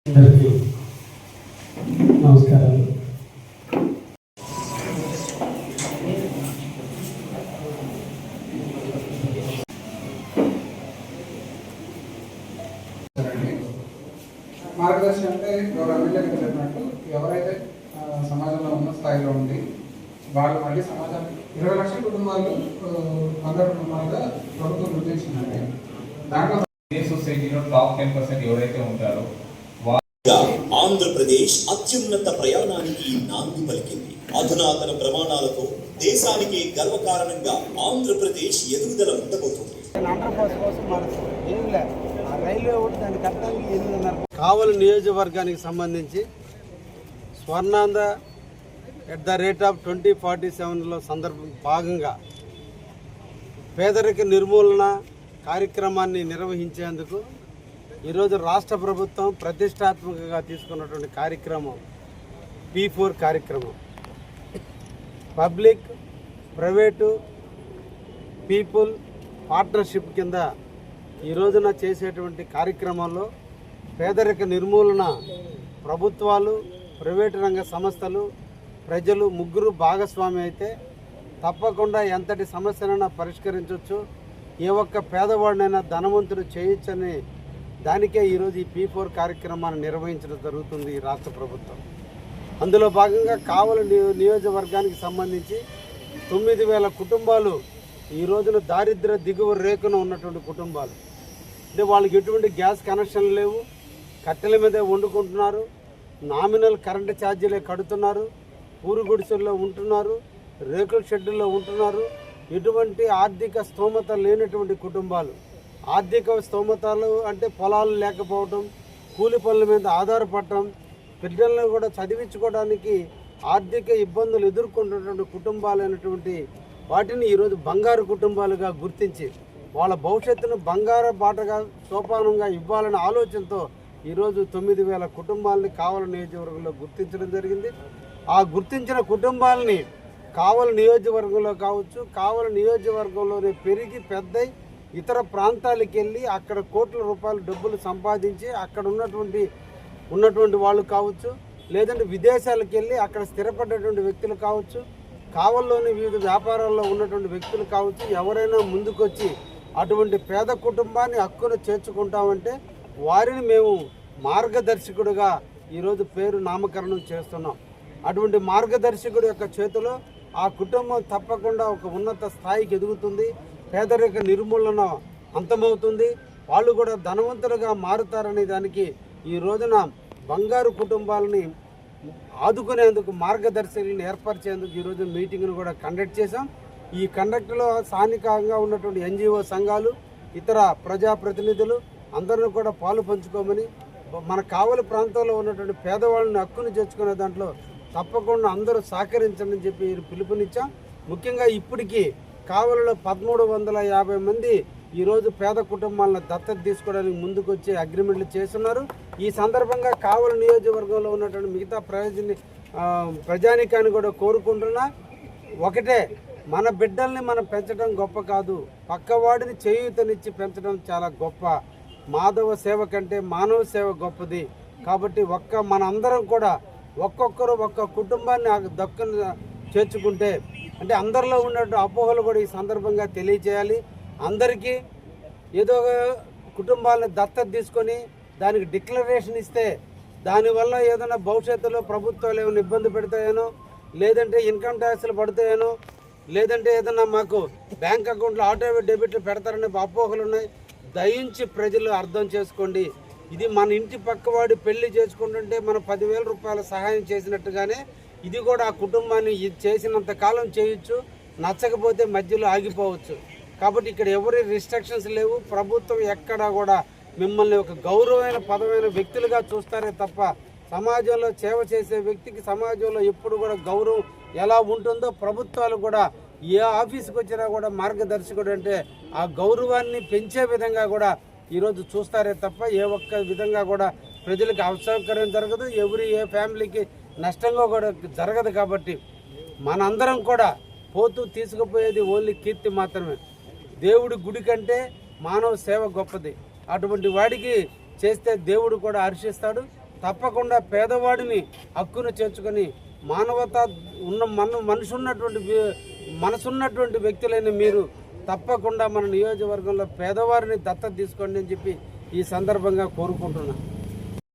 నమస్కారాలు. మార్గదర్శనం అంటే ఎమ్మెల్యేకి చెప్పినట్టు ఎవరైతే సమాజంలో ఉన్న స్థాయిలో ఉండి వాళ్ళు మళ్ళీ సమాజానికి 20 లక్షల కుటుంబాలు 100 కుటుంబాలుగా ప్రభుత్వం గుర్తించిందండి. దాంట్లో సొసైటీలో టాప్ 10% ఎవరైతే ఉంటారో ఆంధ్రప్రదేశ్ అత్యున్నత ప్రయాణానికి నాంది పలికింది. అధునాతన ప్రమాణాలతో దేశానికి గర్వకారణంగా ఆంధ్రప్రదేశ్ ఎదుగుదల ఉండబోతుంది. కావలి నియోజకవర్గానికి సంబంధించి స్వర్ణాంధ్ర @2047లో సందర్భం భాగంగా పేదరిక నిర్మూలన కార్యక్రమాన్ని నిర్వహించేందుకు ఈరోజు రాష్ట్ర ప్రభుత్వం ప్రతిష్టాత్మకంగా తీసుకున్నటువంటి కార్యక్రమం P4 కార్యక్రమం. పబ్లిక్ ప్రైవేటు పీపుల్ పార్ట్నర్షిప్ కింద ఈ రోజున చేసేటువంటి కార్యక్రమంలో పేదరిక నిర్మూలన ప్రభుత్వాలు, ప్రైవేటు రంగ సంస్థలు, ప్రజలు ముగ్గురు భాగస్వామి అయితే తప్పకుండా ఎంతటి సమస్యనైనా పరిష్కరించవచ్చు, ఏ ఒక్క పేదవాడినైనా ధనవంతుడు చేయొచ్చని దానికే ఈరోజు ఈ P4 కార్యక్రమాన్ని నిర్వహించడం జరుగుతుంది ఈ రాష్ట్ర ప్రభుత్వం. అందులో భాగంగా కావలి నియోజకవర్గానికి సంబంధించి 9,000 కుటుంబాలు ఈ రోజున దారిద్ర్య దిగువ రేఖన ఉన్నటువంటి కుటుంబాలు. అంటే వాళ్ళకి ఎటువంటి గ్యాస్ కనెక్షన్లు లేవు, కట్టెల మీదే వండుకుంటున్నారు, నామినల్ కరెంటు ఛార్జీలే కడుతున్నారు, పూరు గుడిసెల్లో ఉంటున్నారు, రేకుల షెడ్యూల్లో ఉంటున్నారు. ఎటువంటి ఆర్థిక స్తోమత లేనటువంటి కుటుంబాలు. ఆర్థిక స్తోమతలు అంటే పొలాలు లేకపోవటం, కూలి పనుల మీద ఆధారపడటం, పిల్లలను కూడా చదివించుకోవడానికి ఆర్థిక ఇబ్బందులు ఎదుర్కొంటున్నటువంటి కుటుంబాలైనటువంటి వాటిని ఈరోజు బంగారు కుటుంబాలుగా గుర్తించి వాళ్ళ భవిష్యత్తును బంగారు బాటగా సోపానంగా ఇవ్వాలనే ఆలోచనతో ఈరోజు 9,000 కుటుంబాలని కావలి నియోజకవర్గంలో గుర్తించడం జరిగింది. ఆ గుర్తించిన కుటుంబాలని కావలి నియోజకవర్గంలో కావచ్చు, కావలి నియోజకవర్గంలోనే పెరిగి పెద్దయి ఇతర ప్రాంతాలకు వెళ్ళి అక్కడ కోట్ల రూపాయల డబ్బులు సంపాదించి అక్కడ ఉన్నటువంటి వాళ్ళు కావచ్చు, లేదంటే విదేశాలకు వెళ్ళి అక్కడ స్థిరపడ్డటువంటి వ్యక్తులు కావచ్చు, కావలిలోని వివిధ వ్యాపారాల్లో ఉన్నటువంటి వ్యక్తులు కావచ్చు, ఎవరైనా ముందుకొచ్చి అటువంటి పేద కుటుంబాన్ని హక్కును చేర్చుకుంటామంటే వారిని మేము మార్గదర్శకుడిగా ఈరోజు పేరు నామకరణం చేస్తున్నాం. అటువంటి మార్గదర్శకుడి యొక్క చేతిలో ఆ కుటుంబం తప్పకుండా ఒక ఉన్నత స్థాయికి ఎదుగుతుంది, పేదరిక నిర్మూలన అంతమవుతుంది, వాళ్ళు కూడా ధనవంతులుగా మారుతారనే దానికి ఈ రోజున బంగారు కుటుంబాలని ఆదుకునేందుకు మార్గదర్శకులను ఏర్పరిచేందుకు ఈరోజు మీటింగ్ను కూడా కండక్ట్ చేశాం. ఈ కండక్ట్లో స్థానికంగా ఉన్నటువంటి NGO సంఘాలు, ఇతర ప్రజాప్రతినిధులు అందరూ కూడా పాలు పంచుకోమని, మన కావలి ప్రాంతంలో ఉన్నటువంటి పేదవాళ్ళని హక్కును చేర్చుకునే దాంట్లో తప్పకుండా అందరూ సహకరించండి చెప్పి పిలుపునిచ్చాం. ముఖ్యంగా ఇప్పటికీ కావలిలో 1,350 మంది ఈరోజు పేద కుటుంబాలను దత్తత తీసుకోవడానికి ముందుకు వచ్చి అగ్రిమెంట్లు చేస్తున్నారు. ఈ సందర్భంగా కావలి నియోజకవర్గంలో ఉన్నటువంటి మిగతా ప్రజానికాన్ని కూడా కోరుకుంటున్నా, ఒకటే, మన బిడ్డల్ని మనం పెంచడం గొప్ప కాదు, పక్కవాడిని చేయూతనిచ్చి పెంచడం చాలా గొప్ప. మాధవ సేవ కంటే మానవ సేవ గొప్పది. కాబట్టి మనందరం కూడా ఒక్కొక్కరు ఒక్క కుటుంబాన్ని దక్కను చేర్చుకుంటే, అంటే అందరిలో ఉన్నట్టు అపోహలు కూడా ఈ సందర్భంగా తెలియజేయాలి. అందరికీ ఏదో కుటుంబాలను దత్తత తీసుకొని దానికి డిక్లరేషన్ ఇస్తే దానివల్ల ఏదైనా భవిష్యత్తులో ప్రభుత్వాలు ఏమైనా ఇబ్బంది పెడతాయేనో, లేదంటే ఇన్కమ్ ట్యాక్స్లు పడతాయేనో, లేదంటే ఏదైనా మాకు బ్యాంక్ అకౌంట్లో ఆటో డెబిట్లు పెడతారనే అపోహలు ఉన్నాయి. దయించి ప్రజలు అర్థం చేసుకోండి, ఇది మన ఇంటి పక్కవాడి పెళ్లి చేసుకుంటుంటే మనం 10,000 రూపాయల సహాయం చేసినట్టుగానే ఇది కూడా ఆ కుటుంబాన్ని చేసినంత కాలం చేయొచ్చు, నచ్చకపోతే మధ్యలో ఆగిపోవచ్చు. కాబట్టి ఇక్కడ ఎవరి రిస్ట్రిక్షన్స్ లేవు. ప్రభుత్వం ఎక్కడా కూడా మిమ్మల్ని ఒక గౌరవమైన పదమైన వ్యక్తులుగా చూస్తారే తప్ప సమాజంలో సేవ చేసే వ్యక్తికి సమాజంలో ఎప్పుడు కూడా గౌరవం ఎలా ఉంటుందో ప్రభుత్వాలు కూడా ఏ ఆఫీస్కి వచ్చినా కూడా మార్గదర్శకుడు అంటే ఆ గౌరవాన్ని పెంచే విధంగా కూడా ఈరోజు చూస్తారే తప్ప ఏ ఒక్క విధంగా కూడా ప్రజలకు అసౌకర్యం జరగదు, ఏ ఫ్యామిలీకి నష్టంగా కూడా జరగదు. కాబట్టి మనందరం కూడా పోతూ తీసుకుపోయేది ఓన్లీ కీర్తి మాత్రమే. దేవుడి గుడి కంటే మానవ సేవ గొప్పది. అటువంటి వాడికి చేస్తే దేవుడు కూడా హర్షిస్తాడు. తప్పకుండా పేదవాడిని హక్కును చేర్చుకొని మానవత ఉన్న మనసున్నటువంటి వ్యక్తులైన మీరు తప్పకుండా మన నియోజకవర్గంలో పేదవారిని దత్తత తీసుకోండి అని చెప్పి ఈ సందర్భంగా కోరుకుంటున్నాను.